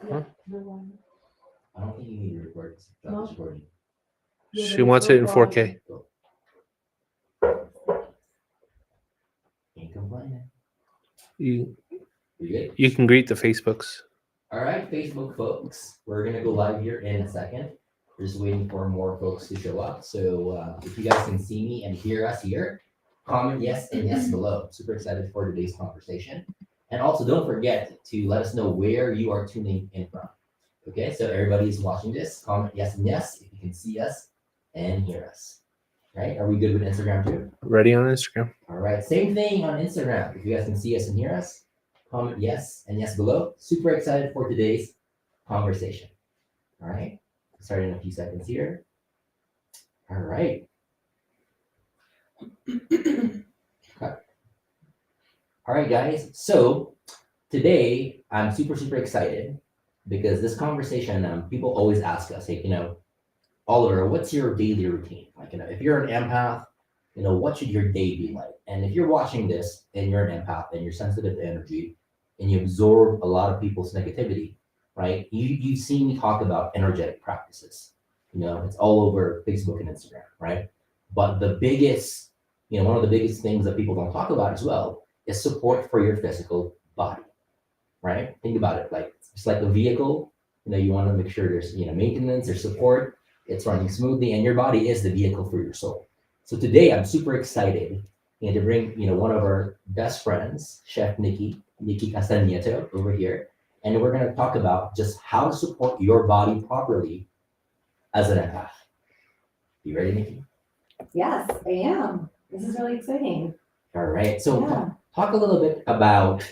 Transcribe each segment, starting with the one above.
Huh? I don't think you need to record. Stop recording. She wants it in 4K. Ain't complaining. You, You good? you can greet the Facebooks. All right, Facebook folks, we're gonna go live here in a second. We're just waiting for more folks to show up. So if you guys can see me and hear us here, comment yes and yes below. Super excited for today's conversation. And also don't forget to let us know where you are tuning in from. Okay, so everybody is watching this, comment yes and yes if you can see us and hear us. Right? Are we good with Instagram too? Ready on Instagram. All right, same thing on Instagram. If you guys can see us and hear us, comment yes and yes below. Super excited for today's conversation. All right, start in a few seconds here. All right. Okay. All right, guys. So today I'm super excited because this conversation, people always ask us, hey, Oliver, what's your daily routine? Like, if you're an empath, what should your day be like? And if you're watching this and you're an empath and you're sensitive to energy and you absorb a lot of people's negativity, right? You've seen me talk about energetic practices. It's all over Facebook and Instagram, right? But the biggest, one of the biggest things that people don't talk about as well is support for your physical body, right? Think about it, like it's like a vehicle. You want to make sure there's maintenance or support. It's running smoothly, and your body is the vehicle for your soul. So today I'm super excited to bring one of our best friends, Chef Nikki Castanieto over here, and we're going to talk about just how to support your body properly as an empath. You ready, Nikki? Yes, I am. This is really exciting. All right. So Yeah. talk a little bit about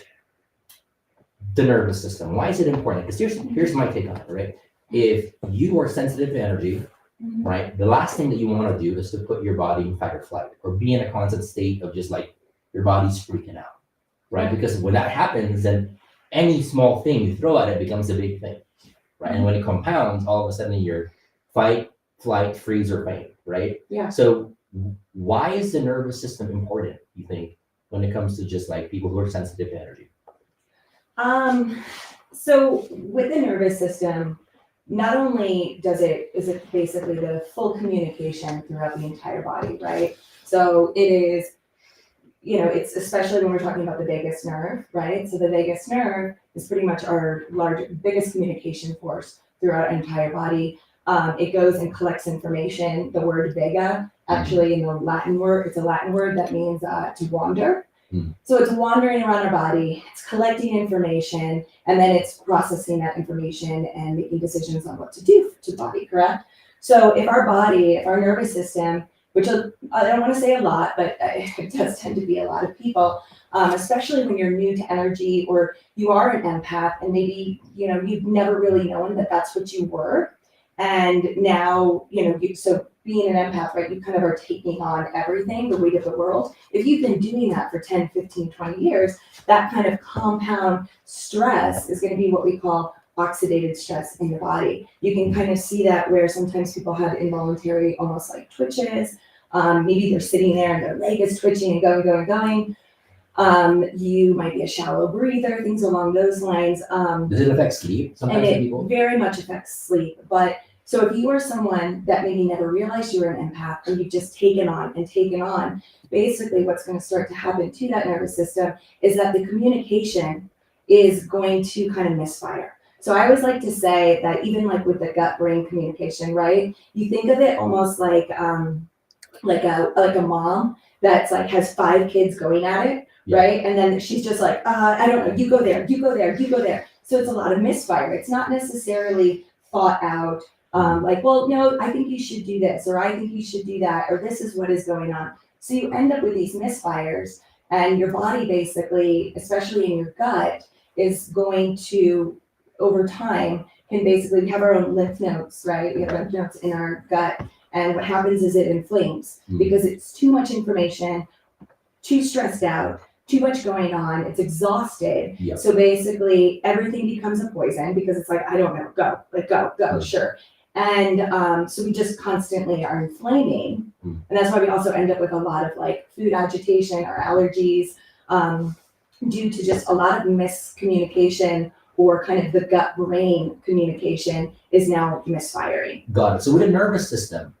the nervous system. Why is it important? Because here's my take on it, right? If you are sensitive to energy, right, the last thing that you want to do is to put your body in fight or flight or be in a constant state of just like your body's freaking out, right? Because when that happens, then any small thing you throw at it becomes a big thing, right? And when it compounds, all of a sudden you're fight, flight, freeze, or faint, right? Yeah. So why is the nervous system important, you think, when it comes to just like people who are sensitive to energy? So with the nervous system, not only is it basically the full communication throughout the entire body, right? So it is, it's especially when we're talking about the vagus nerve, right? So the vagus nerve is pretty much our biggest communication force throughout our entire body. It goes and collects information. The word vega, actually in the Latin word, it's a Latin word that means to wander. So it's wandering around our body, it's collecting information, and then it's processing that information and making decisions on what to do to the body, correct? So if our nervous system, which I don't want to say a lot, but it does tend to be a lot of people, especially when you're new to energy or you are an empath and maybe, you've never really known that that's what you were. And now, so being an empath, right, you kind of are taking on everything, the weight of the world. If you've been doing that for 10, 15, 20 years, that kind of compound stress is going to be what we call oxidative stress in the body. You can kind of see that where sometimes people have involuntary, almost like twitches. Maybe they're sitting there and their leg is twitching and going. You might be a shallow breather, things along those lines. Does it affect sleep sometimes and for it people? very much affects sleep. But so if you are someone that maybe never realized you were an empath and you've just taken on, basically what's going to start to happen to that nervous system is that the communication is going to kind of misfire. So I always like to say that even like with the gut-brain communication, right? You think of it almost like a mom that's like has 5 kids going at it, right? And then she's just like, I don't know, you go there. So it's a lot of misfire. It's not necessarily thought out. Like, well, no, I think you should do this, or I think you should do that, or this is what is going on. So you end up with these misfires, and your body basically, especially in your gut, is going to, over time, can basically, we have our own lymph nodes, right? We have lymph nodes in our gut, and what happens is it inflames because it's too much information, too stressed out, too much going on, it's exhausted. So basically everything becomes a poison because it's like, I don't know, go, sure. And so we just constantly are inflaming. And that's why we also end up with a lot of like food agitation or allergies due to just a lot of miscommunication or kind of the gut-brain communication is now misfiring. Got it. So with the nervous system,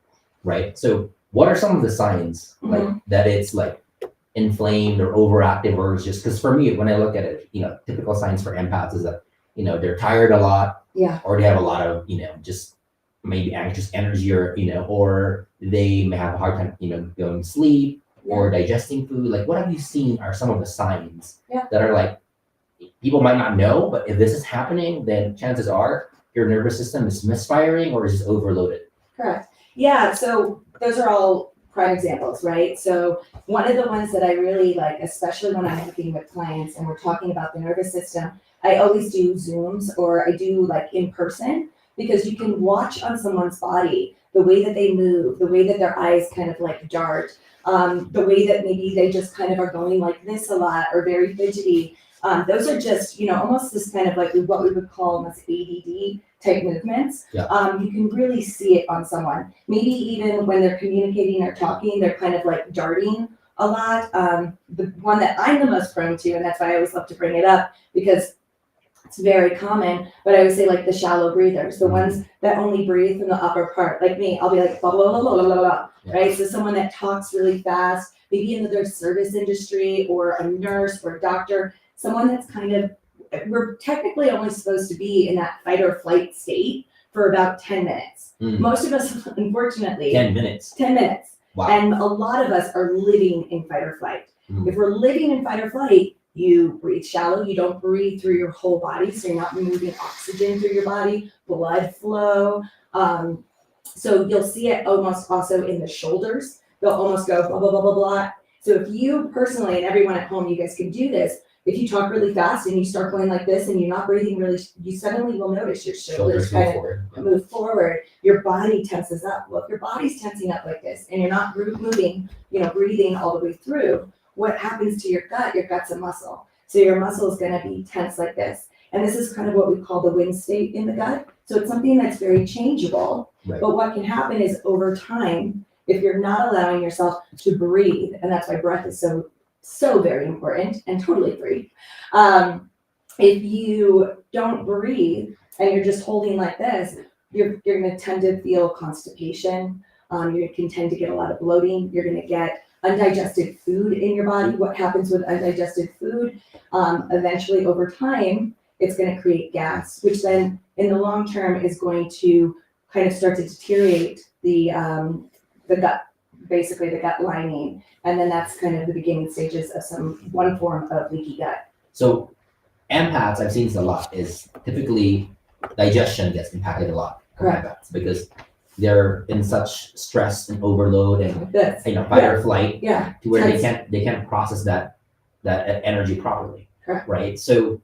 right? So what are some of the signs like that it's like inflamed or overactive, or it's just because for me, when I look at it, typical signs for empaths is that, they're tired a lot, Yeah. or they have a lot of, just maybe anxious energy, or, or they may have a hard time, going to sleep or digesting food. Like, what have you seen are some of the signs that are like, people might not know, but if this is happening, then chances are your nervous system is misfiring or is just overloaded. Correct. Yeah, so those are all prime examples, right? So one of the ones that I really like, especially when I'm working with clients and we're talking about the nervous system, I always do Zooms or I do like in person, because you can watch on someone's body the way that they move, the way that their eyes kind of like dart, the way that maybe they just kind of are going like this a lot or very fidgety. Those are just, almost this kind of like what we would call almost ADD type movements. Yeah. You can really see it on someone. Maybe even when they're communicating or talking, they're kind of like darting a lot. The one that I'm the most prone to, and that's why I always love to bring it up, because it's very common, but I would say like the shallow breathers, the ones that only breathe from the upper part, like me, I'll be like, blah, blah, blah, blah, blah, blah, right? So someone that talks really fast, maybe in the service industry or a nurse or a doctor, someone that's kind of, we're technically only supposed to be in that fight or flight state for about 10 minutes. Most of us, unfortunately, 10 minutes. 10 minutes. Wow. And a lot of us are living in fight or flight. If we're living in fight or flight, you breathe shallow, you don't breathe through your whole body, so you're not moving oxygen through your body, blood flow. So you'll see it almost also in the shoulders. They'll almost go blah, blah, blah, blah, blah. So if you personally, and everyone at home, you guys can do this, if you talk really fast and you start going like this and you're not breathing really, you suddenly will notice your shoulders kind of move forward, your body tenses up. Well, if your body's tensing up like this and you're not moving, breathing all the way through, what happens to your gut? Your gut's a muscle. So your muscle is going to be tense like this. And this is kind of what we call the wind state in the gut. So it's something that's very changeable. Right. But what can happen is over time, if you're not allowing yourself to breathe, and that's why breath is so very important and totally free. If you don't breathe and you're just holding like this, you're going to tend to feel constipation. You can tend to get a lot of bloating. You're going to get undigested food in your body. What happens with undigested food? Eventually, over time, it's going to create gas, which then in the long term is going to kind of start to deteriorate the gut, basically the gut lining. And then that's kind of the beginning stages of one form of leaky gut. So empaths, I've seen this a lot, is typically digestion gets impacted a lot. Correct. Empaths, because they're in such stress and overload and fight or flight, to where they can't process that energy properly. Correct. Right. So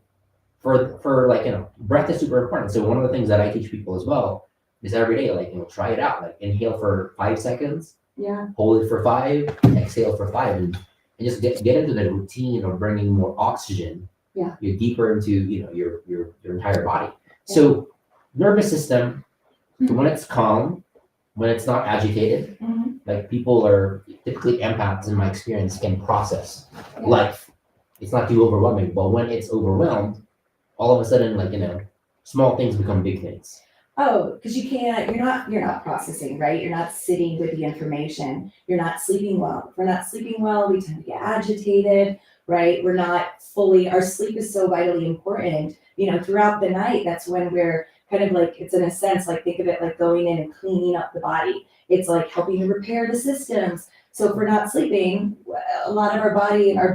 for breath is super important. So one of the things that I teach people as well is every day, try it out. Like inhale for 5 seconds, hold it for 5, exhale for 5, and just get into the routine of bringing more oxygen. You're deeper into your entire body. So nervous system, when it's calm, when it's not agitated, like people are typically empaths in my experience can process life. It's not too overwhelming, but when it's overwhelmed, all of a sudden, small things become big things. Oh, because you're not processing, right? You're not sitting with the information. You're not sleeping well. If we're not sleeping well, we tend to get agitated, right? We're not fully, our sleep is so vitally important, throughout the night. That's when we're kind of like, it's in a sense, like think of it like going in and cleaning up the body. It's like helping to repair the systems. So if we're not sleeping, a lot of our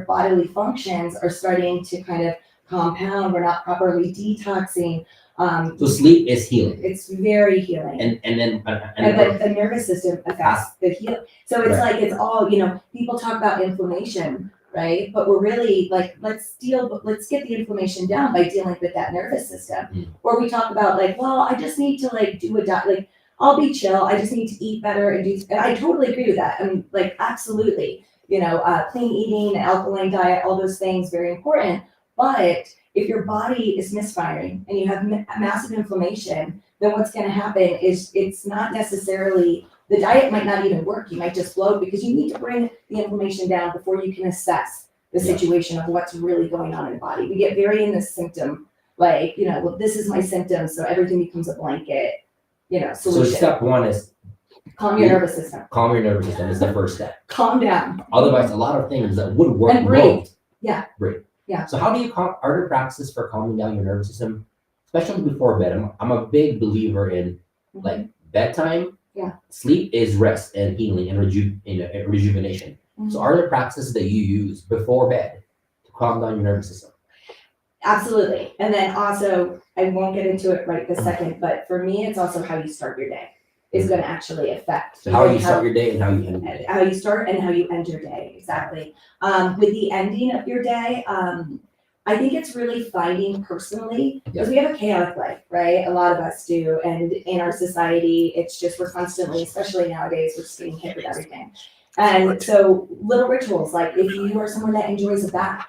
bodily functions are starting to kind of compound. We're not properly detoxing. So sleep is healing. It's very healing. And then the nervous system affects the heal. So it's like, it's all, people talk about inflammation, right? But we're really like, let's get the inflammation down by dealing with that nervous system. Or we talk about I just need to do a diet, I'll be chill. I just need to eat better and I totally agree with that. I'm absolutely, clean eating, alkaline diet, all those things, very important. But if your body is misfiring and you have massive inflammation, then what's going to happen is it's not necessarily, the diet might not even work. You might just bloat because you need to bring the inflammation down before you can assess the situation of what's really going on in the body. We get very in the symptom like, well, this is my symptoms, so everything becomes a blanket, So solution. step one is Calm your nervous system. calm your nervous system is the first step. Calm down. Otherwise, a lot of things that would work And breathe. won't. Yeah. Breathe. Yeah. So how do you are there practices for calming down your nervous system, especially before bed? I'm a big believer in like bedtime. Yeah. Sleep is rest and healing and rejuvenation. So are there practices that you use before bed to calm down your nervous system? Absolutely. And then also, I won't get into it right this second, but for me, it's also how you start your day is going to actually affect. So how you start your day and how you end your day. How you start and how you end your day, exactly. With the ending of your day, I think it's really finding personally, because we have a chaotic life, right? A lot of us do. And in our society, it's just, we're constantly, especially nowadays, we're just getting hit with everything. And so little rituals, like if you are someone that enjoys a bath,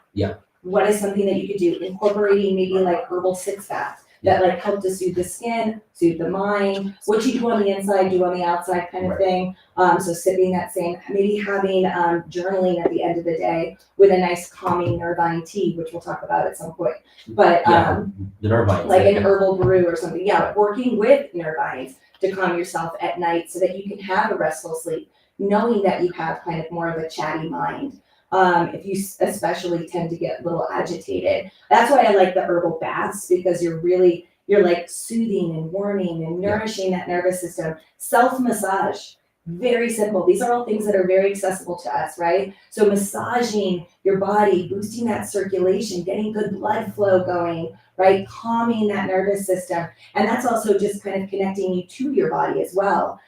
what is something that you could do? Incorporating maybe like herbal sitz baths that like help to soothe the skin, soothe the mind. What you do on the inside, do on the outside kind of thing. So sipping that same, maybe having journaling at the end of the day with a nice calming nervine tea, which we'll talk about at some point. But the nervines, like an herbal brew or something. Yeah, working with nervines to calm yourself at night so that you can have a restful sleep, knowing that you have kind of more of a chatty mind. If you especially tend to get a little agitated. That's why I like the herbal baths, because you're like soothing and warming and nourishing that nervous system. Self-massage, very simple. These are all things that are very accessible to us, right? So massaging your body, boosting that circulation, getting good blood flow going, right? Calming that nervous system. And that's also just kind of connecting you to your body as well.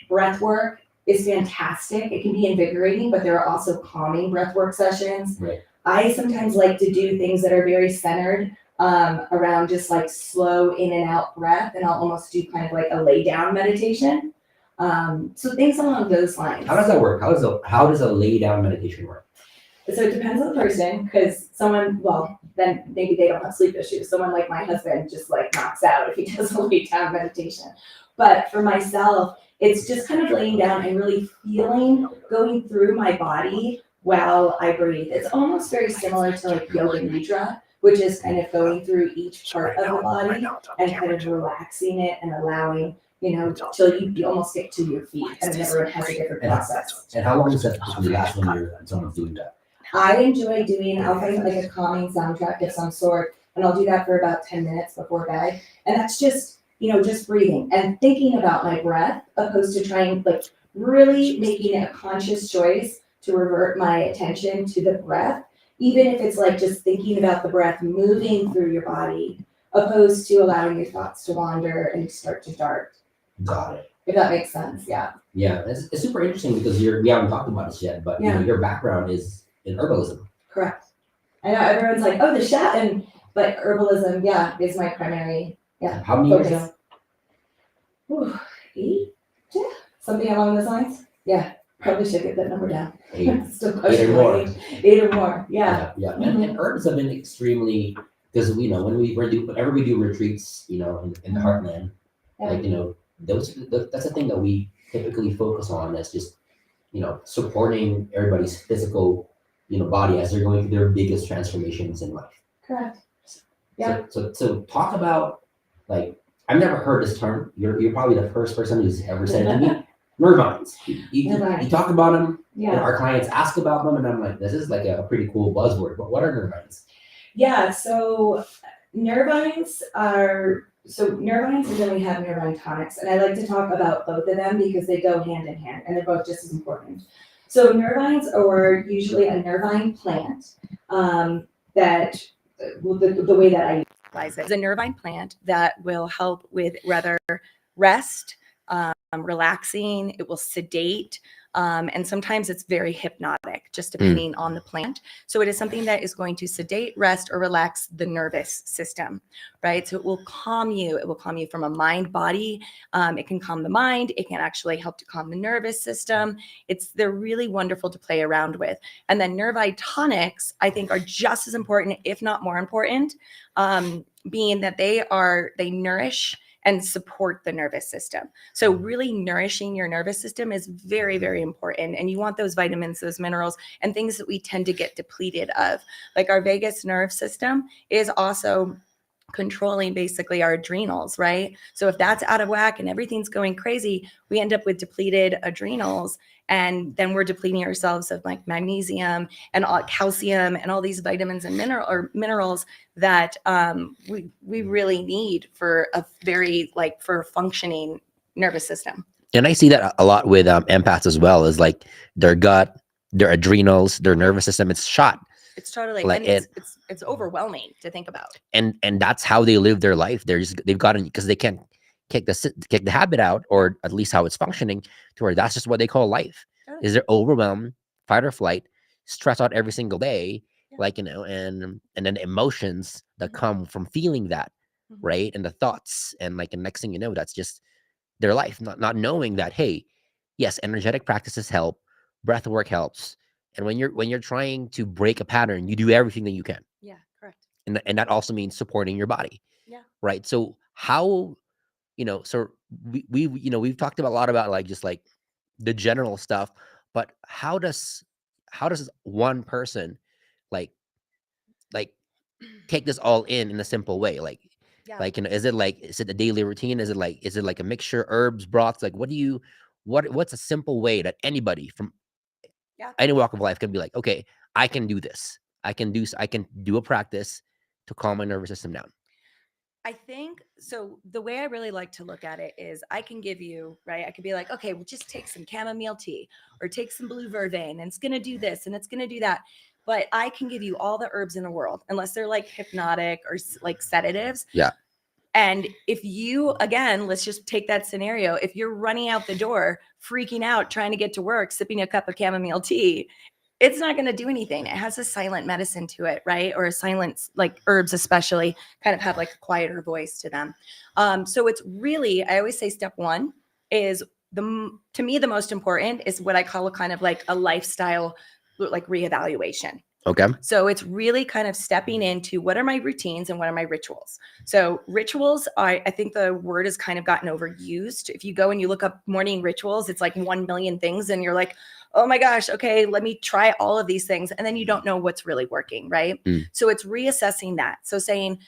Breath work is fantastic. It can be invigorating, but there are also calming breathwork sessions. Right. I sometimes like to do things that are very centered around just like slow in and out breath, and I'll almost do kind of like a lay down meditation. So things along those lines. How does that work? How does a lay down meditation work? So it depends on the person, because then maybe they don't have sleep issues. Someone like my husband just like knocks out if he does a lay down meditation. But for myself, it's just kind of laying down and really feeling, going through my body while I breathe. It's almost very similar to like yoga nidra, which is kind of going through each part of the body and kind of relaxing it and allowing, till you almost get to your feet. And everyone has a different process. And how long does that typically last when someone's doing that? I enjoy I'll find like a calming soundtrack of some sort, and I'll do that for about 10 minutes before bed. And that's just, just breathing and thinking about my breath, opposed to trying, like really making it a conscious choice to revert my attention to the breath, even if it's like just thinking about the breath moving through your body, opposed to allowing your thoughts to wander and start to dart. Got it. If that makes sense, yeah. Yeah, it's super interesting because we haven't talked about this yet, but your background is in herbalism. Correct. I know everyone's like, oh, but herbalism, is my primary, How many years now? Ooh, 8? Yeah, something along those lines. Yeah, probably should get that number down. 8. Still 8 or more. 8 or more, yeah. Yeah. And herbs have been extremely, because whenever we do retreats, in the heartland, that's a thing that we typically focus on, as just supporting everybody's physical body as they're going through their biggest transformations in life. Correct. Yeah. So talk about, like, I've never heard this term. You're probably the first person who's ever said it to me. Nervines. You talk about them. Yeah. And our clients ask about them, and I'm like, this is like a pretty cool buzzword. But what are nervines? Yeah. So nervines is when we have nervine tonics, and I like to talk about both of them because they go hand in hand, and they're both just as important. So nervines are usually a nervine plant that the way that I utilize it is a nervine plant that will help with rather rest, relaxing. It will sedate. And sometimes it's very hypnotic, just depending on the plant. So it is something that is going to sedate, rest, or relax the nervous system, right? So it will calm you. It will calm you from a mind body. It can calm the mind. It can actually help to calm the nervous system. They're really wonderful to play around with. And then nervine tonics, I think, are just as important, if not more important, being that they nourish and support the nervous system. So really nourishing your nervous system is very, very important. And you want those vitamins, those minerals, and things that we tend to get depleted of. Like our vagus nerve system is also controlling basically our adrenals, right? So if that's out of whack and everything's going crazy, we end up with depleted adrenals, and then we're depleting ourselves of like magnesium and all, calcium and all these vitamins and minerals that we really need for a very like for a functioning nervous system. And I see that a lot with empaths as well, is like their gut, their adrenals, their nervous system, it's shot. It's totally Like and it's overwhelming to think about. And that's how they live their life. They've gotten, because they can't kick the habit out, or at least how it's functioning, to where that's just what they call life. Totally. Is they're overwhelmed, fight or flight, stress out every single day, Yeah. like, you know, and then emotions that come from feeling that, right? And the thoughts, and like the next thing you know, that's just their life, not knowing that, hey, yes, energetic practices help, breath work helps, and when you're trying to break a pattern, you do everything that you can. Yeah, correct. And that also means supporting your body. Yeah. Right. So how, you know, so we you know, we've talked about a lot about like just like the general stuff, but how does one person like take this all in a simple way? Like, Yeah. like, you know, is it a daily routine? Is it like a mixture, herbs, broths? Like, what's a simple way that anybody from Yeah. any walk of life can be like, okay, I can do this. I can do a practice to calm my nervous system down. I think so. The way I really like to look at it is I can give you, right? I could be like, okay, well, just take some chamomile tea or take some blue vervain, and it's going to do this and it's going to do that. But I can give you all the herbs in the world, unless they're like hypnotic or like sedatives. Yeah. And if you, again, let's just take that scenario. If you're running out the door, freaking out, trying to get to work, sipping a cup of chamomile tea, it's not going to do anything. It has a silent medicine to it, right? Or a silent, like herbs especially, kind of have like a quieter voice to them. So it's really, I always say step one is to me, the most important is what I call a kind of like a lifestyle, like reevaluation. Okay. So it's really kind of stepping into what are my routines and what are my rituals. So rituals, I think the word has kind of gotten overused. If you go and you look up morning rituals, it's like 1 million things. And you're like, oh my gosh, okay, let me try all of these things. And then you don't know what's really working, right? So it's reassessing that. So saying,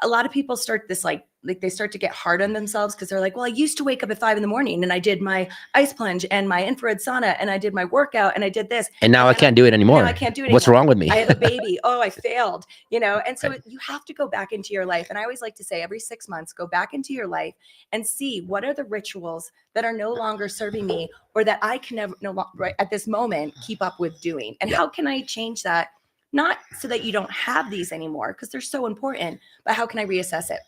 a lot of people start this like they start to get hard on themselves because they're like, well, I used to wake up at 5 a.m. and I did my ice plunge and my infrared sauna and I did my workout and I did this. And now I can't do it anymore. Now I can't do it anymore. What's wrong with me? I have a baby. Oh, I failed, you know? And so Right. you have to go back into your life. And I always like to say every 6 months, go back into your life and see what are the rituals that are no longer serving me or that I can never, no longer, right, at this moment, keep up with doing. And how can I change that? Not so that you don't have these anymore, because they're so important, but how can I reassess it?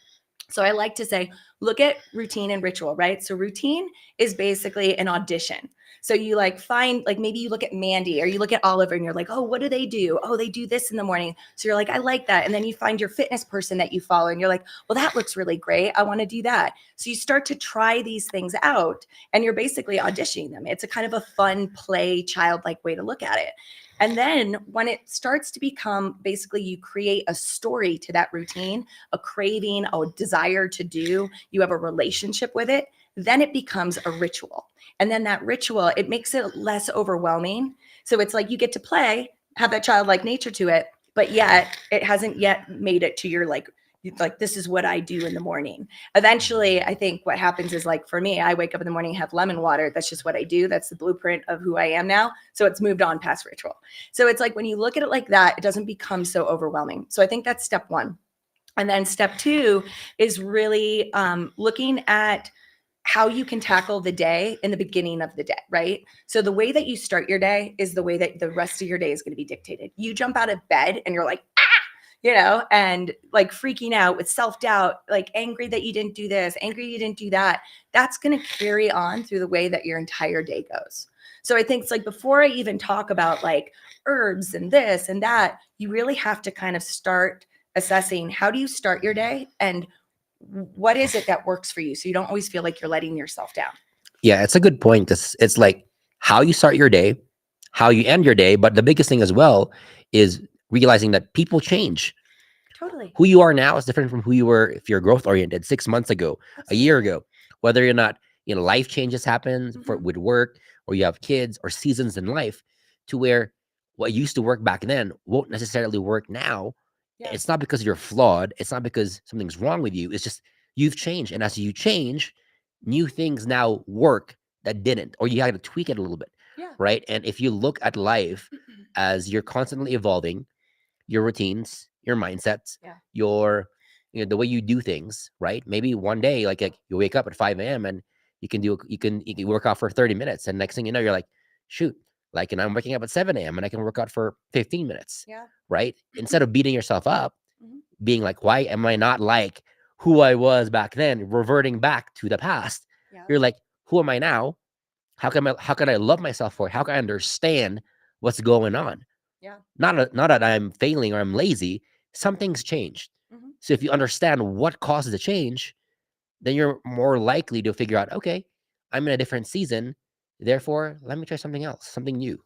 So I like to say, look at routine and ritual, right? So routine is basically an audition. So you like find, like maybe you look at Mandy or you look at Oliver and you're like, oh, what do they do? Oh, they do this in the morning. So you're like, I like that. And then you find your fitness person that you follow and you're like, well, that looks really great. I want to do that. So you start to try these things out and you're basically auditioning them. It's a kind of a fun, play, childlike way to look at it. And then when it starts to become, basically you create a story to that routine, a craving, a desire to do, you have a relationship with it, then it becomes a ritual. And then that ritual, it makes it less overwhelming. So it's like you get to play, have that childlike nature to it, but yet it hasn't yet made it to your like this is what I do in the morning. Eventually, I think what happens is like for me, I wake up in the morning, have lemon water. That's just what I do. That's the blueprint of who I am now. So it's moved on past ritual. So it's like when you look at it like that, it doesn't become so overwhelming. So I think that's step one. And then step two is really looking at how you can tackle the day in the beginning of the day, right? So the way that you start your day is the way that the rest of your day is going to be dictated. You jump out of bed and you're like, you know, and like freaking out with self-doubt, like angry that you didn't do this, angry you didn't do that. That's going to carry on through the way that your entire day goes. So I think it's like before I even talk about like herbs and this and that, you really have to kind of start assessing how do you start your day and what is it that works for you so you don't always feel like you're letting yourself down. Yeah, it's a good point. It's like how you start your day, how you end your day. But the biggest thing as well is realizing that people change. Totally. Who you are now is different from who you were if you're growth oriented 6 months ago, a year ago. Whether or not, you know, life changes happen with work, or you have kids, or seasons in life, to where what used to work back then won't necessarily work now Yeah. It's not because you're flawed. It's not because something's wrong with you. It's just you've changed. And as you change, new things now work that didn't, or you had to tweak it a little bit. Yeah. Right. And if you look at life as you're constantly evolving, your routines, your mindsets, Yeah. your, the way you do things, right? Maybe one day, like you wake up at 5 a.m. and you can work out for 30 minutes. And next thing you know, you're like, shoot, like, and I'm waking up at 7 a.m. and I can work out for 15 minutes. Yeah. Right. Instead of beating yourself up, Mhm. being like, why am I not like who I was back then, reverting back to the past? Yeah. You're like, who am I now? How can I love myself for it? How can I understand what's going on? Yeah. Not that I'm failing or I'm lazy. Something's changed. Mhm. So if you understand what causes the change, then you're more likely to figure out, okay, I'm in a different season. Therefore, let me try something else, something new.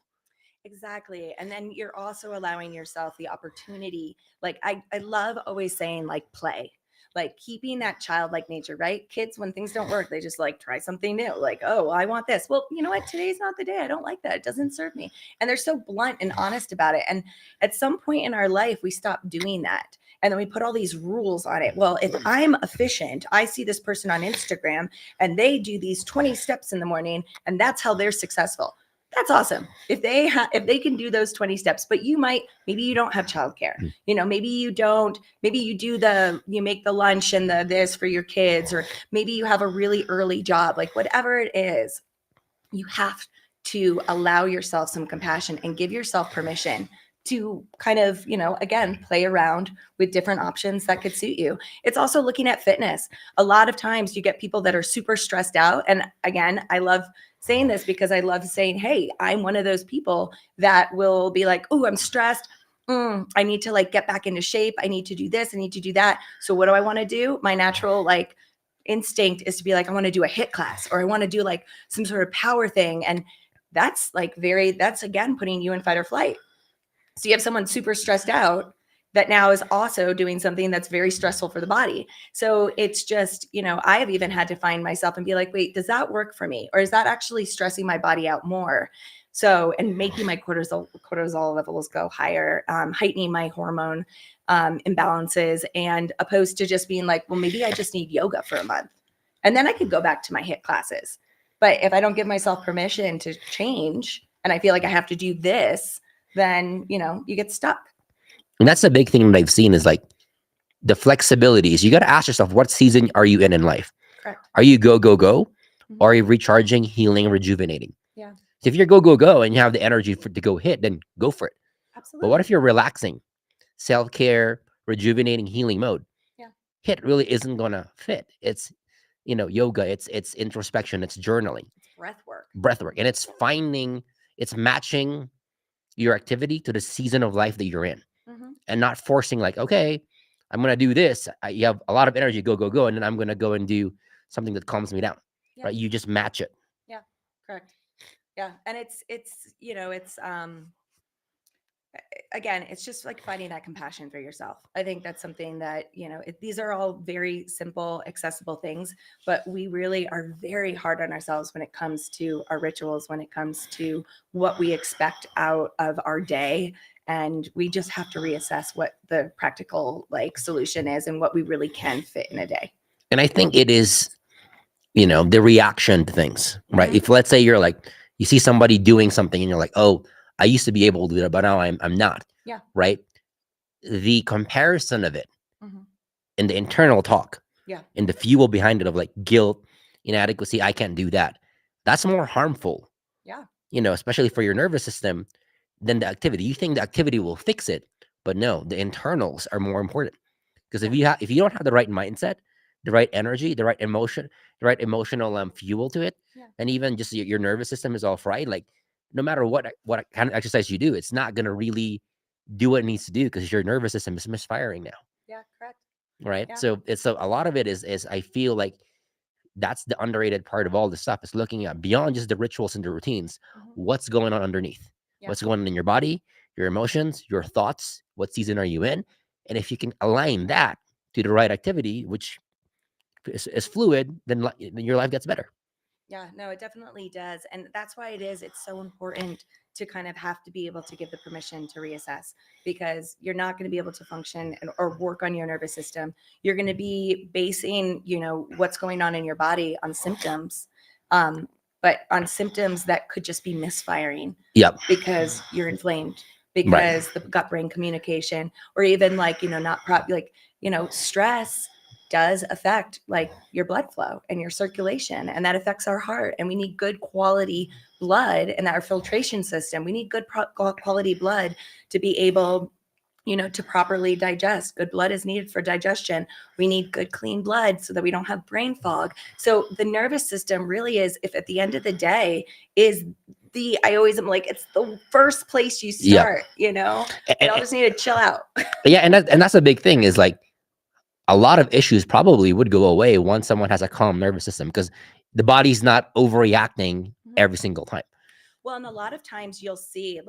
Exactly. And then you're also allowing yourself the opportunity. Like I love always saying like play, like keeping that childlike nature, right? Kids, when things don't work, they just like try something new. Like, oh, I want this. Well, you know what? Today's not the day. I don't like that. It doesn't serve me. And they're so blunt and honest about it. And at some point in our life, we stop doing that. And then we put all these rules on it. Well, if I'm efficient, I see this person on Instagram and they do these 20 steps in the morning and that's how they're successful. That's awesome. If they can do those 20 steps, but maybe you don't have childcare. Maybe you don't, maybe you make the lunch and the this for your kids, or maybe you have a really early job, like whatever it is, you have to allow yourself some compassion and give yourself permission to kind of, again, play around with different options that could suit you. It's also looking at fitness. A lot of times you get people that are super stressed out. And again, I love saying this because I love saying, hey, I'm one of those people that will be like, oh, I'm stressed. I need to like get back into shape. I need to do this. I need to do that. So what do I want to do? My natural like instinct is to be like, I want to do a HIIT class, or I want to do like some sort of power thing. And that's again, putting you in fight or flight. So you have someone super stressed out that now is also doing something that's very stressful for the body. So it's just, I have even had to find myself and be like, wait, does that work for me? Or is that actually stressing my body out more? So, and making my cortisol levels go higher, heightening my hormone imbalances, and opposed to just being like, well, maybe I just need yoga for a month. And then I could go back to my HIIT classes. But if I don't give myself permission to change and I feel like I have to do this, then, you get stuck. And that's the big thing that I've seen is like the flexibilities. You got to ask yourself, what season are you in life? Correct. Are you go, go, go? Mhm. Or are you recharging, healing, rejuvenating? Yeah. So if you're go, go, go and you have the energy to go HIIT, then go for it. Absolutely. But what if you're relaxing, self-care, rejuvenating, healing mode? Yeah. HIIT really isn't going to fit. It's, yoga, it's introspection, it's journaling, It's breath work. And it's matching your activity to the season of life that you're in, and not forcing like, okay, I'm going to do this. You have a lot of energy, go, go, go. And then I'm going to go and do something that calms me down, Yeah. right? You just match it. Yeah, correct. Yeah. And it's again, it's just like finding that compassion for yourself. I think that's something that, these are all very simple, accessible things, but we really are very hard on ourselves when it comes to our rituals, when it comes to what we expect out of our day. And we just have to reassess what the practical solution is and what we really can fit in a day. And I think it is, the reaction to things, right? Mhm. If let's say you're like, you see somebody doing something and you're like, oh, I used to be able to do that, but now I'm not. Yeah. Right. The comparison of it Mhm. and the internal talk. Yeah. And the fuel behind it of like guilt, inadequacy, I can't do that. That's more harmful. Yeah. Especially for your nervous system than the activity. You think the activity will fix it, but no, the internals are more important. Because if you don't have the right mindset, the right energy, the right emotion, the right emotional fuel to it, Yeah. and even just your nervous system is all fried, like no matter what kind of exercise you do, it's not gonna really do what it needs to do because your nervous system is misfiring now. Yeah, correct. Right. Yeah. So a lot of it is I feel like that's the underrated part of all this stuff, is looking at beyond just the rituals and the routines, Mhm. what's going on underneath, Yeah. what's going on in your body, your emotions, your thoughts, what season are you in? And if you can align that to the right activity, which is fluid, then your life gets better. Yeah, no, it definitely does. And that's why it's so important to kind of have to be able to give the permission to reassess, because you're not going to be able to function or work on your nervous system. You're going to be basing, what's going on in your body on symptoms, but on symptoms that could just be misfiring. Yep. Because you're inflamed, because the gut brain communication, or even stress does affect like your blood flow and your circulation, and that affects our heart. And we need good quality blood in our filtration system. We need good quality blood to be able, to properly digest. Good blood is needed for digestion. We need good, clean blood so that we don't have brain fog. So the nervous system really is, if at the end of the day, is I always am like, it's the first place you start, we all just need to chill out. Yeah. And that's a big thing, is like, a lot of issues probably would go away once someone has a calm nervous system, because the body's not overreacting every single time. Well, and a lot of times you'll see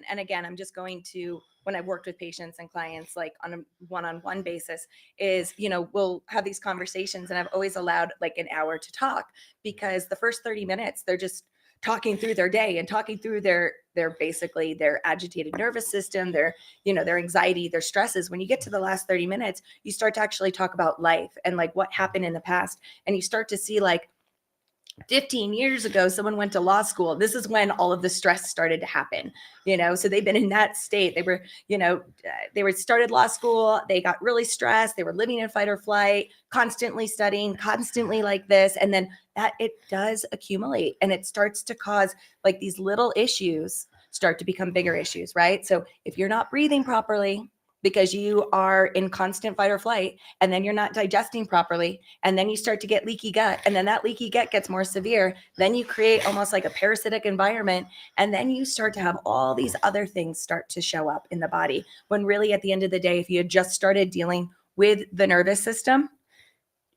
and again, I'm just going to, when I've worked with patients and clients, like on a one-on-one basis, is, we'll have these conversations, and I've always allowed like an hour to talk, because the first 30 minutes, they're just talking through their day and talking through their basically their agitated nervous system, their anxiety, their stresses. When you get to the last 30 minutes, you start to actually talk about life and like what happened in the past. And you start to see like 15 years ago, someone went to law school. This is when all of the stress started to happen, so they've been in that state. They were, started law school. They got really stressed. They were living in fight or flight, constantly studying, constantly like this. And then that it does accumulate, and it starts to cause like these little issues start to become bigger issues, right? So if you're not breathing properly, because you are in constant fight or flight, and then you're not digesting properly, and then you start to get leaky gut, and then that leaky gut gets more severe, then you create almost like a parasitic environment, and then you start to have all these other things start to show up in the body, when really at the end of the day, if you had just started dealing with the nervous system,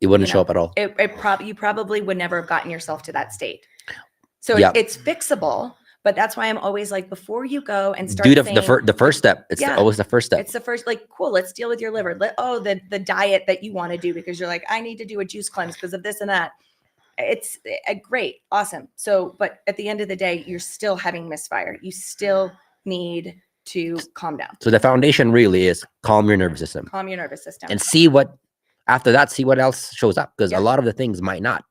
it wouldn't show up at all. You probably would never have gotten yourself to that state. So Yep. it's fixable. But that's why I'm always like, before you go and start do saying, the first step. It's always the first step. It's the first, like, cool, let's deal with your liver. The diet that you want to do, because you're like, I need to do a juice cleanse because of this and that. It's great. Awesome. So, but at the end of the day, you're still having misfire. You still need to calm down. So the foundation really is calm your nervous system. Calm your nervous system. And see what else shows up, because a lot of the things might not.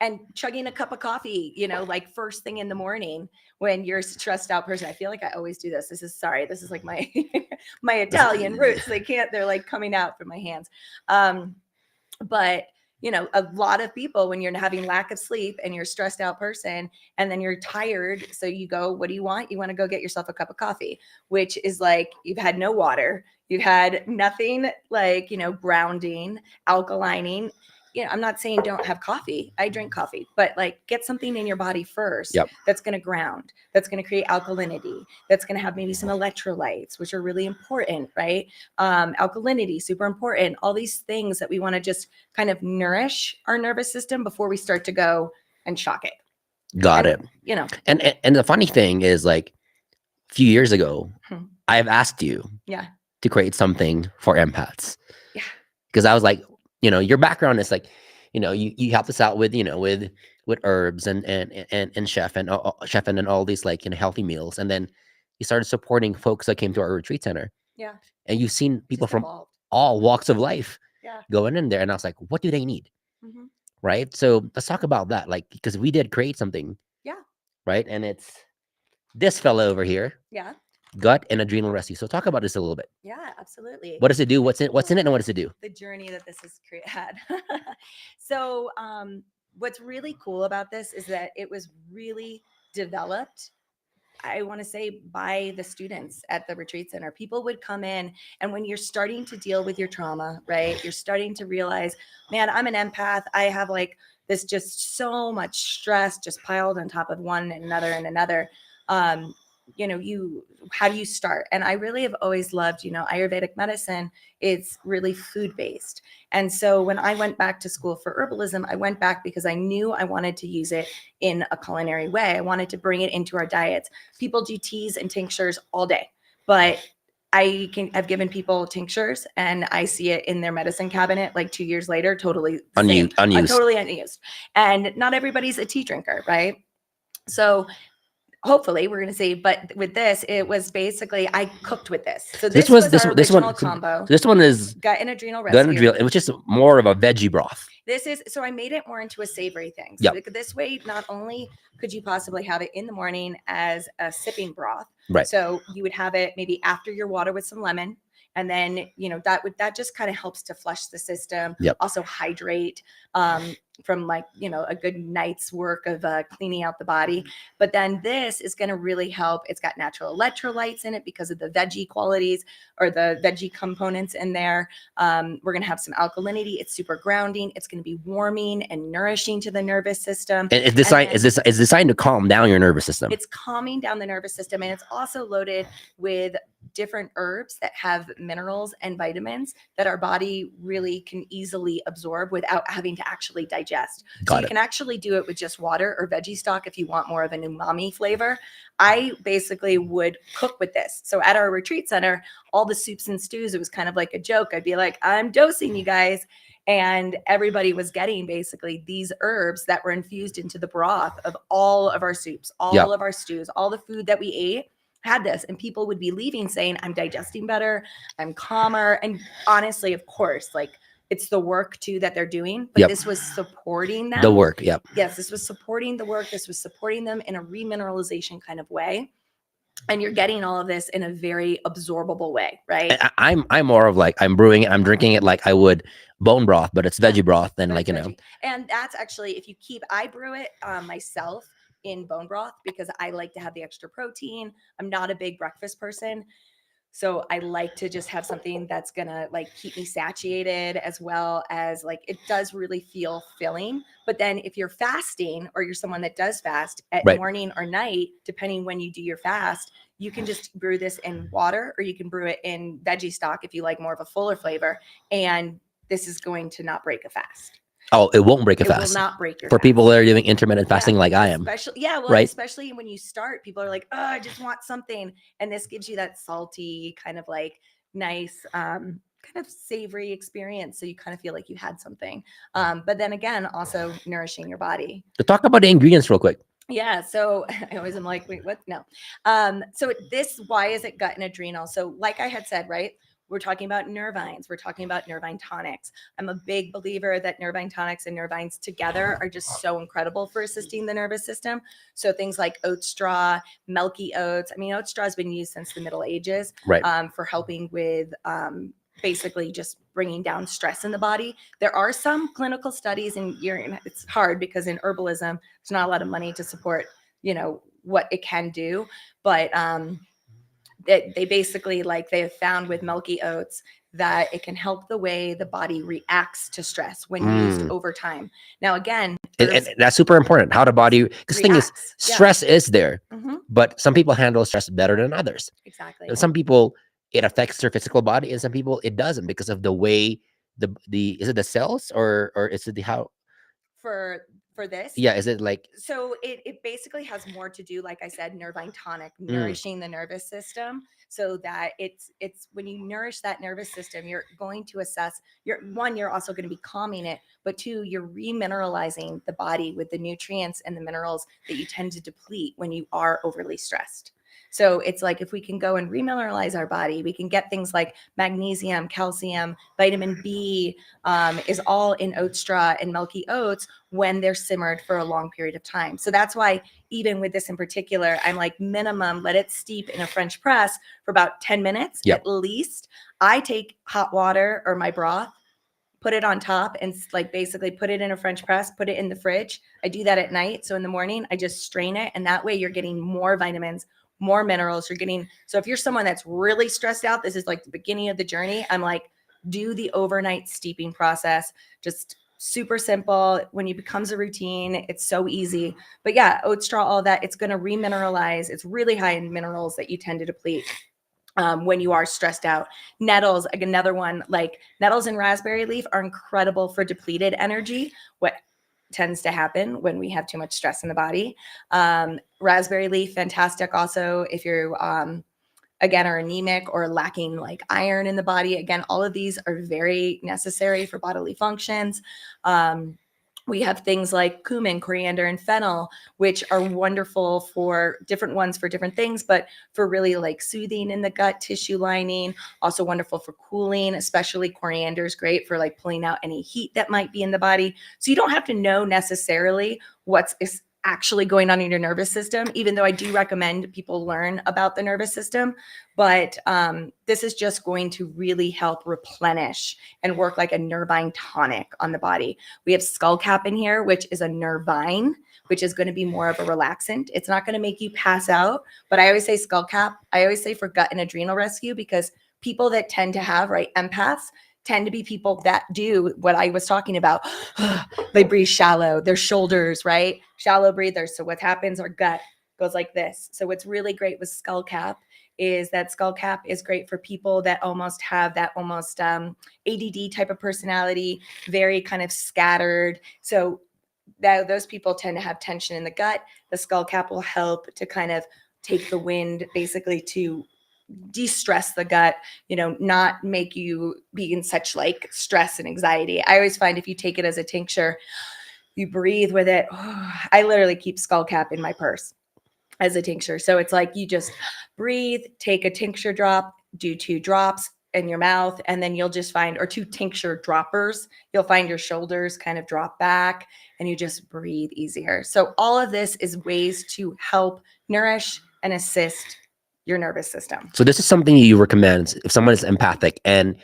And chugging a cup of coffee, like first thing in the morning when you're a stressed out person. I feel like I always do this. This is like my my Italian roots. They're like coming out from my hands. But a lot of people, when you're having lack of sleep and you're a stressed out person, and then you're tired, so you go, what do you want? You want to go get yourself a cup of coffee, which is like, you've had no water, you've had nothing like, grounding, alkalining. I'm not saying don't have coffee. I drink coffee, but like, get something in your body first. Yep. That's going to ground, that's going to create alkalinity, that's going to have maybe some electrolytes, which are really important, right? Alkalinity, super important. All these things that we want to just kind of nourish our nervous system before we start to go and shock it. Got it. And the funny thing is, like, a few years ago, I have asked you to create something for empaths. Yeah. Because I was like, your background is like, you helped us out with, with herbs and chef and all these like, healthy meals. And then you started supporting folks that came to our retreat center. Yeah. And you've seen people Just from evolved. all walks of life Yeah. going in there. And I was like, what do they need? Mm-hmm. Right. So let's talk about that. Like, because we did create something. Yeah. Right. And it's this fella over here. Yeah. Gut and Adrenal Rescue. So talk about this a little bit. Yeah, absolutely. What does it do? What's in it, and what does it do? The journey that this has had. So what's really cool about this is that it was really developed, I want to say, by the students at the retreat center. People would come in, and when you're starting to deal with your trauma, right, you're starting to realize, man, I'm an empath. I have like this just so much stress just piled on top of one and another and another. How do you start? And I really have always loved, Ayurvedic medicine is really food-based. And so when I went back to school for herbalism, I went back because I knew I wanted to use it in a culinary way. I wanted to bring it into our diets. People do teas and tinctures all day, but I've given people tinctures and I see it in their medicine cabinet like 2 years later, totally unused. Totally unused. And not everybody's a tea drinker, right? So hopefully we're going to see, but with this, it was basically, I cooked with this. So This this was was this our this one. original combo. This one is Gut and adrenal gut and rescue. adrenal, which is more of a veggie broth. This is, so I made it more into a savory thing. So Yep. this way, not only could you possibly have it in the morning as a sipping broth, Right. so you would have it maybe after your water with some lemon. And then, that just kind of helps to flush the system. Yep. Also hydrate from like, a good night's work of cleaning out the body. But then this is going to really help. It's got natural electrolytes in it because of the veggie qualities or the veggie components in there. We're going to have some alkalinity. It's super grounding. It's going to be warming and nourishing to the nervous system. And it's designed it's designed to calm down your nervous system. It's calming down the nervous system, and it's also loaded with different herbs that have minerals and vitamins that our body really can easily absorb without having to actually digest. Got So you it. can actually do it with just water or veggie stock if you want more of an umami flavor. I basically would cook with this. So at our retreat center, all the soups and stews, it was kind of like a joke. I'd be like, I'm dosing you guys. And everybody was getting basically these herbs that were infused into the broth of all of our soups, all of our stews, all the food that we ate had this. And people would be leaving saying, I'm digesting better, I'm calmer. And honestly, of course, like it's the work too that they're doing, but this was supporting them. The work. Yep. Yes, this was supporting the work. This was supporting them in a remineralization kind of way. And you're getting all of this in a very absorbable way, right? I'm more of like, I'm brewing it, I'm drinking it like I would bone broth, but it's veggie broth. And like, Veggie. And that's actually, I brew it myself in bone broth because I like to have the extra protein. I'm not a big breakfast person. So I like to just have something that's gonna like keep me satiated, as well as like it does really feel filling. But then if you're fasting or you're someone that does fast at morning or night, depending when you do your fast, you can just brew this in water or you can brew it in veggie stock if you like more of a fuller flavor. And this is going to not break a fast. Oh, it won't break a fast. It will not break your For fast. people that are doing intermittent fasting like I am. Especially when you start, people are like, oh, I just want something. And this gives you that salty, kind of like nice, kind of savory experience. So you kind of feel like you had something. But then again, also nourishing your body. To talk about the ingredients real quick. Yeah. So I always am like, wait, what? No. So why is it gut and adrenal? So like I had said, right? We're talking about nervines. We're talking about nervine tonics. I'm a big believer that nervine tonics and nervines together are just so incredible for assisting the nervous system. So things like oat straw, milky oats. I mean, oat straw has been used since the Middle Ages, for helping with basically just bringing down stress in the body. There are some clinical studies, and it's hard because in herbalism, there's not a lot of money to support, what it can do, but they basically they have found with milky oats that it can help the way the body reacts to stress when used over time. Now, again, and that's super important. How the body, because the thing is, stress is there, but some people handle stress better than others. Exactly. And some people, it affects their physical body, and some people it doesn't because of the way is it the cells or is it the how? For this, is it like, so it basically has more to do, like I said, nervine tonic, nourishing the nervous system, so that it's when you nourish that nervous system, you're going to assess you're also going to be calming it, but two, you're remineralizing the body with the nutrients and the minerals that you tend to deplete when you are overly stressed. So it's like if we can go and remineralize our body, we can get things like magnesium, calcium, vitamin B is all in oat straw and milky oats when they're simmered for a long period of time. So that's why even with this in particular, I'm like minimum, let it steep in a French press for about 10 minutes at least. I take hot water or my broth, put it on top and basically put it in a French press, put it in the fridge. I do that at night. So in the morning, I just strain it. And that way you're getting more vitamins, more minerals. So if you're someone that's really stressed out, this is like the beginning of the journey. I'm like, do the overnight steeping process. Just super simple. When it becomes a routine, it's so easy. But yeah, oat straw, all that, it's going to remineralize. It's really high in minerals that you tend to deplete when you are stressed out. Nettles, like another one, like nettles and raspberry leaf are incredible for depleted energy. What tends to happen when we have too much stress in the body. Raspberry leaf, fantastic. Also, if you're, again, are anemic or lacking like iron in the body, again, all of these are very necessary for bodily functions. We have things like cumin, coriander, and fennel, which are wonderful for different ones for different things, but for really like soothing in the gut tissue lining, also wonderful for cooling, especially coriander is great for like pulling out any heat that might be in the body. So you don't have to know necessarily what's actually going on in your nervous system, even though I do recommend people learn about the nervous system. But this is just going to really help replenish and work like a nervine tonic on the body. We have skullcap in here, which is a nervine, which is going to be more of a relaxant. It's not going to make you pass out, but I always say skullcap. I always say for gut and adrenal rescue, because people that tend to have, right, empaths tend to be people that do what I was talking about. They breathe shallow, their shoulders, right? Shallow breathers. So what happens, our gut goes like this. So what's really great with skullcap is that skullcap is great for people that almost have that almost ADD type of personality, very kind of scattered. So that those people tend to have tension in the gut. The skullcap will help to kind of take the wind, basically to de-stress the gut, not make you be in such like stress and anxiety. I always find if you take it as a tincture, you breathe with it. I literally keep skullcap in my purse as a tincture. So it's like you just breathe, take a tincture drop, do 2 drops in your mouth, and then you'll just find, or 2 tincture droppers, you'll find your shoulders kind of drop back and you just breathe easier. So all of this is ways to help nourish and assist your nervous system. So this is something you recommend if someone is empathic and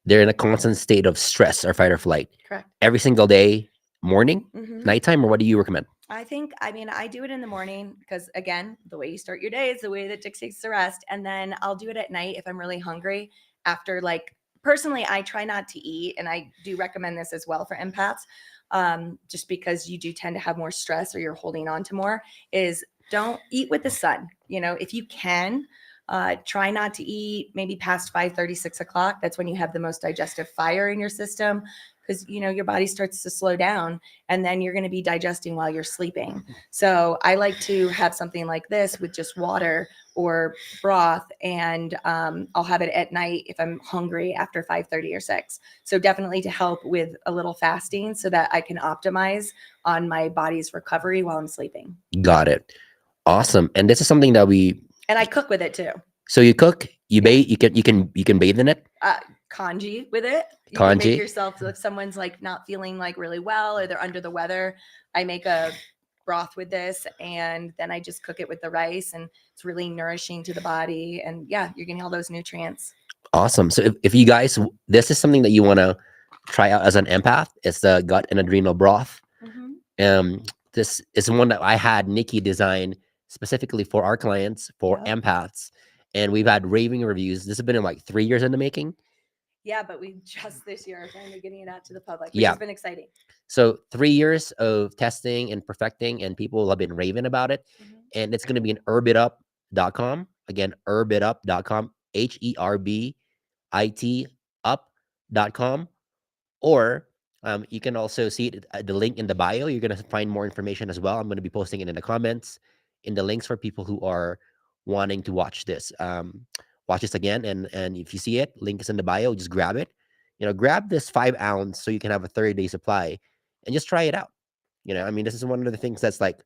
they're in a constant state of stress or fight or flight. Correct. Every single day, morning, Mhm. nighttime, or what do you recommend? I do it in the morning because, again, the way you start your day is the way that dictates the rest. And then I'll do it at night if I'm really hungry. After, like, personally, I try not to eat, and I do recommend this as well for empaths, just because you do tend to have more stress or you're holding on to more, is don't eat with the sun. If you can, try not to eat maybe past 5:30, 6 o'clock. That's when you have the most digestive fire in your system, because your body starts to slow down, and then you're going to be digesting while you're sleeping. So I like to have something like this with just water or broth, and I'll have it at night if I'm hungry after 5:30 or 6. So definitely to help with a little fasting so that I can optimize on my body's recovery while I'm sleeping. Got it. Awesome. And this is something that And I cook with it too. so you cook, you bathe, you can bathe in it. Congee with it. You can Congee. make yourself, if someone's like not feeling like really well or they're under the weather, I make a broth with this, and then I just cook it with the rice, and it's really nourishing to the body. And yeah, you're getting all those nutrients. Awesome. So if you guys, this is something that you want to try out as an empath, it's the gut and adrenal broth. Mhm. This is one that I had Nikki design specifically for our clients, for Yep. empaths, and we've had raving reviews. This has been in like 3 years in the making. Yeah, but we just this year are finally getting it out to the public, which Yeah. has been exciting. So 3 years of testing and perfecting, and people have been raving about it. Mhm. And it's going to be in herbitup.com. Again, herbitup.com, HERBIT up.com. Or you can also see it at the link in the bio. You're going to find more information as well. I'm going to be posting it in the comments, in the links for people who are wanting to watch this. Watch this again. And if you see it, link is in the bio. Just grab it. Grab this 5 ounce so you can have a 30-day supply and just try it out. This is one of the things that's like,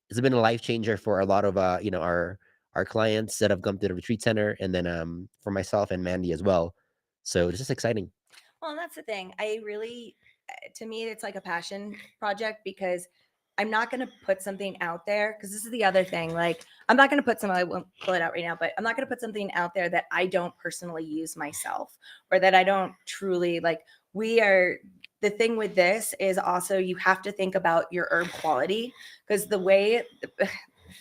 it's been a life changer for a lot of, our clients that have come to the retreat center, and then for myself and Mandy as well. So this is exciting. Well, and that's the thing. I really, to me, it's like a passion project, because I'm not going to put something out there. Because this is the other thing. Like, I'm not going to put I won't pull it out right now, but I'm not going to put something out there that I don't personally use myself, or that I don't truly like. The thing with this is also you have to think about your herb quality, because the way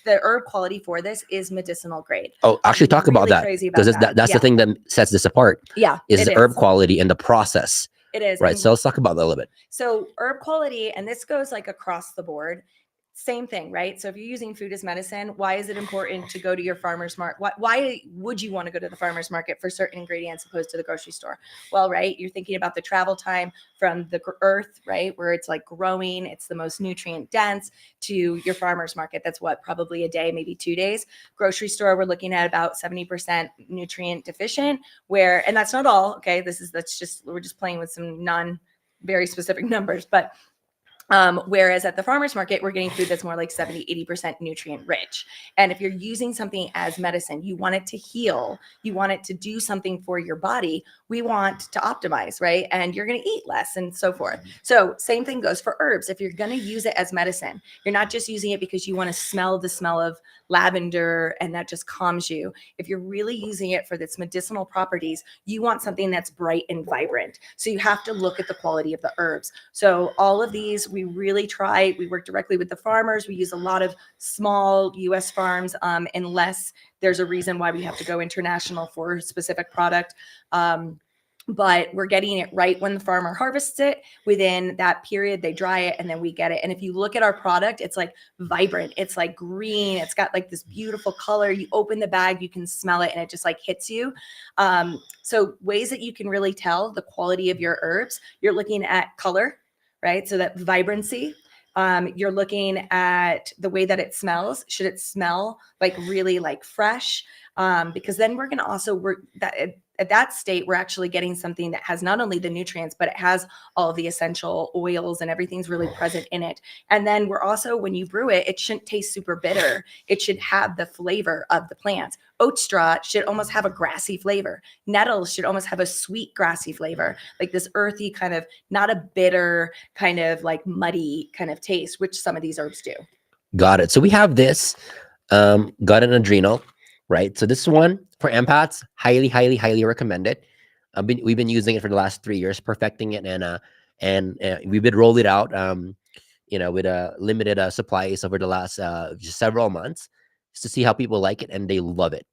the herb quality for this is medicinal grade. Oh, actually, talk about really that, crazy about because that. that's the Yeah. thing that sets this apart. Yeah, Is it the herb quality and the process, It is. right? And So let's talk about that a little bit. so herb quality, and this goes like across the board, same thing, right? So if you're using food as medicine, why is it important to go to your farmer's market? Why would you want to go to the farmer's market for certain ingredients opposed to the grocery store? Well, right, you're thinking about the travel time from the earth, right, where it's like growing, it's the most nutrient dense, to your farmer's market. That's what, probably a day, maybe 2 days. Grocery store, we're looking at about 70% nutrient deficient, and that's not all, okay? We're just playing with some very specific numbers, but Whereas at the farmer's market, we're getting food that's more like 70, 80% nutrient rich. And if you're using something as medicine, you want it to heal, you want it to do something for your body. We want to optimize, right? And you're going to eat less and so forth. So same thing goes for herbs. If you're going to use it as medicine, you're not just using it because you want to smell the smell of lavender and that just calms you. If you're really using it for its medicinal properties, you want something that's bright and vibrant. So you have to look at the quality of the herbs. So all of these, we really try, we work directly with the farmers. We use a lot of small US farms, unless there's a reason why we have to go international for a specific product. But we're getting it right when the farmer harvests it. Within that period, they dry it and then we get it. And if you look at our product, it's like vibrant. It's like green. It's got like this beautiful color. You open the bag, you can smell it and it just like hits you. So ways that you can really tell the quality of your herbs, you're looking at color, right? So that vibrancy. You're looking at the way that it smells. Should it smell like really like fresh? Because then we're going to also work that at that state, we're actually getting something that has not only the nutrients, but it has all of the essential oils and everything's really present in it. And then we're also, when you brew it, it shouldn't taste super bitter. It should have the flavor of the plant. Oat straw should almost have a grassy flavor. Nettles should almost have a sweet grassy flavor, like this earthy kind of, not a bitter kind of like muddy kind of taste, which some of these herbs do. Got it. So we have this gut and adrenal, right? So this one for empaths, highly, highly, highly recommended. We've been using it for the last 3 years, perfecting it, and we've been rolled it out, with limited supplies over the last just several months, just to see how people like it, and they love it,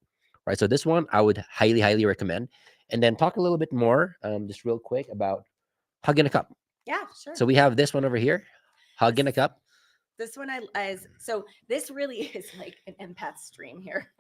right? So this one I would highly, highly recommend. And then talk a little bit more, just real quick, about Hug in a Cup. Yeah, sure. So we have this one over here, Hug in a Cup. This one so this really is like an empath stream here.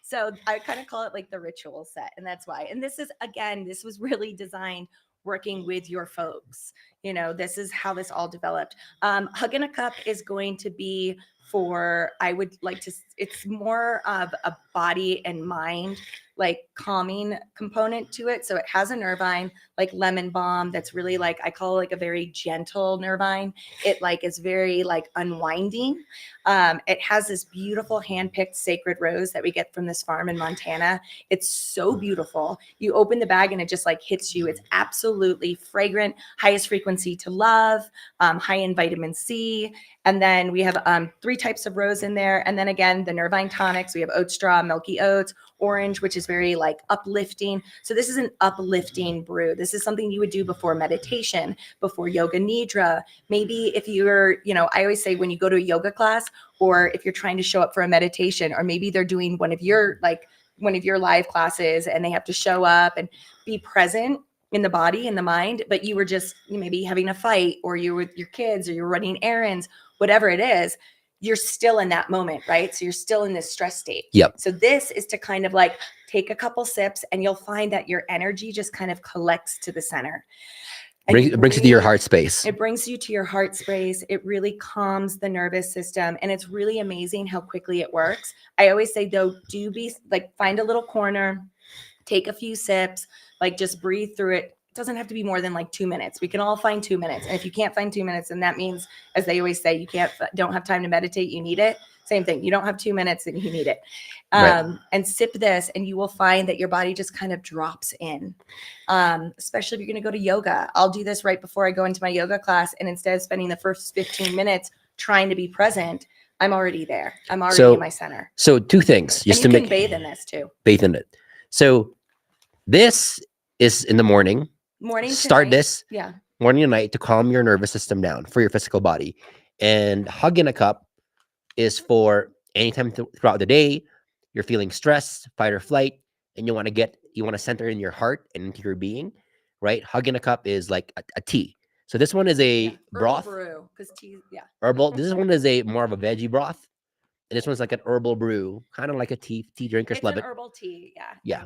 So I kind of call it like the ritual set, and that's why. And this is, again, this was really designed working with your folks. This is how this all developed. Hug in a Cup is going to be for, I would like to, it's more of a body and mind, like calming component to it. So it has a nervine, like lemon balm, that's really like, I call it like a very gentle nervine. It like is very like unwinding. It has this beautiful hand-picked sacred rose that we get from this farm in Montana. It's so beautiful. You open the bag and it just like hits you. It's absolutely fragrant, highest frequency to love, high in vitamin C. And then we have 3 types of rose in there. And then again, the nervine tonics, we have oat straw, milky oats, orange, which is very like uplifting. So this is an uplifting brew. This is something you would do before meditation, before yoga nidra. Maybe if you're, I always say when you go to a yoga class, or if you're trying to show up for a meditation, or maybe they're doing one of your live classes and they have to show up and be present in the body and the mind, but you were just maybe having a fight, or you were with your kids, or you're running errands, whatever it is, you're still in that moment, right? So you're still in this stress state. Yep. So this is to kind of like take a couple sips, and you'll find that your energy just kind of collects to the center. It brings you to your heart space. It brings you to your heart space. It really calms the nervous system. And it's really amazing how quickly it works. I always say, though, find a little corner, take a few sips, like just breathe through it. It doesn't have to be more than like 2 minutes. We can all find 2 minutes. And if you can't find 2 minutes, then that means, as they always say, don't have time to meditate, you need it. Same thing. You don't have 2 minutes, then you need it. Right. And sip this, and you will find that your body just kind of drops in. Especially if you're going to go to yoga. I'll do this right before I go into my yoga class. And instead of spending the first 15 minutes trying to be present, I'm already there. I'm already in my center. So 2 things. Just and to you can bathe in this too. Bathe in it. So this is in the morning. Morning. Start night. this. Yeah. Morning and night to calm your nervous system down for your physical body. And Hug in a Cup is for anytime throughout the day you're feeling stress, fight or flight, and you want to center in your heart and into your being, right? Hug in a Cup is like a tea. So this one is a broth. Herbal brew, because tea, yeah. Herbal. This one is a more of a veggie broth, and this one's like an herbal brew, kind of like a tea drinkers It's love an it. herbal tea, yeah. Yeah.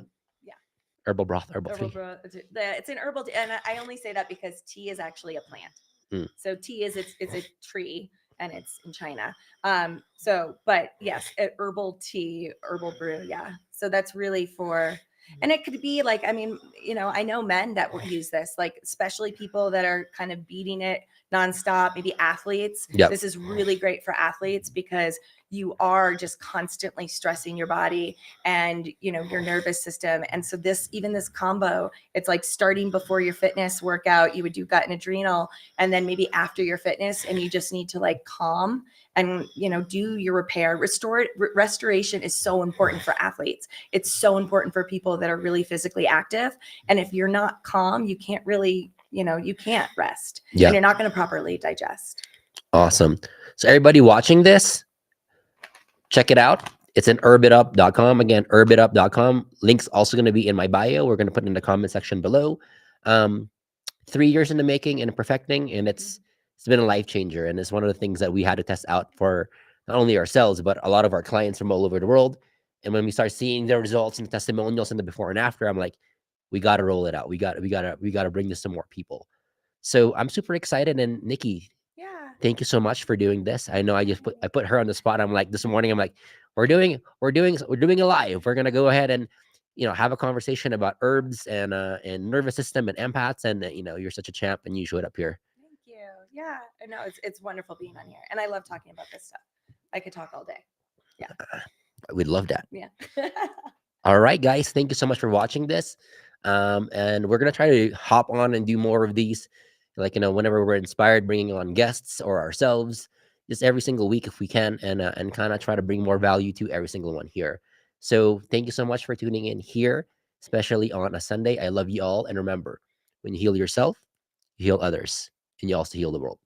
Herbal broth, herbal tea. Brew. It's an herbal tea, and I only say that because tea is actually a plant. So tea is it's a tree, and it's in China. But yes, herbal tea, herbal brew, yeah. So that's really for, and it could be like, I know men that will use this, like especially people that are kind of beating it, nonstop, maybe athletes. Yep. This is really great for athletes because you are just constantly stressing your body and, you know, your nervous system. And so even this combo, it's like starting before your fitness workout, you would do gut and adrenal, and then maybe after your fitness, and you just need to like calm and, you know, do your repair. Restoration is so important for athletes. It's so important for people that are really physically active. And if you're not calm, you can't really, you know, you can't rest. Yeah. And you're not going to properly digest. Awesome. So everybody watching this, check it out. It's in herbitup.com. Again, herbitup.com. Link's also going to be in my bio. We're going to put it in the comment section below. 3 years in the making and perfecting, and it's been a life changer. And it's one of the things that we had to test out for not only ourselves, but a lot of our clients from all over the world. And when we start seeing the results and the testimonials and the before and after, I'm like, we got to roll it out. We got to bring this to more people. So I'm super excited. And Nikki, Yeah. thank you so much for doing this. I know I put her on the spot. I'm like, this morning, I'm like, we're doing a live. We're going to go ahead and, you know, have a conversation about herbs and nervous system and empaths. And, you know, you're such a champ and you showed up here. Thank you. Yeah. I know it's wonderful being on here. And I love talking about this stuff. I could talk all day. We'd love that. Yeah. All right, guys. Thank you so much for watching this. And we're going to try to hop on and do more of these, like, you know, whenever we're inspired, bringing on guests or ourselves, just every single week if we can, and kind of try to bring more value to every single one here. So thank you so much for tuning in here, especially on a Sunday. I love you all. And remember, when you heal yourself, you heal others, and you also heal the world.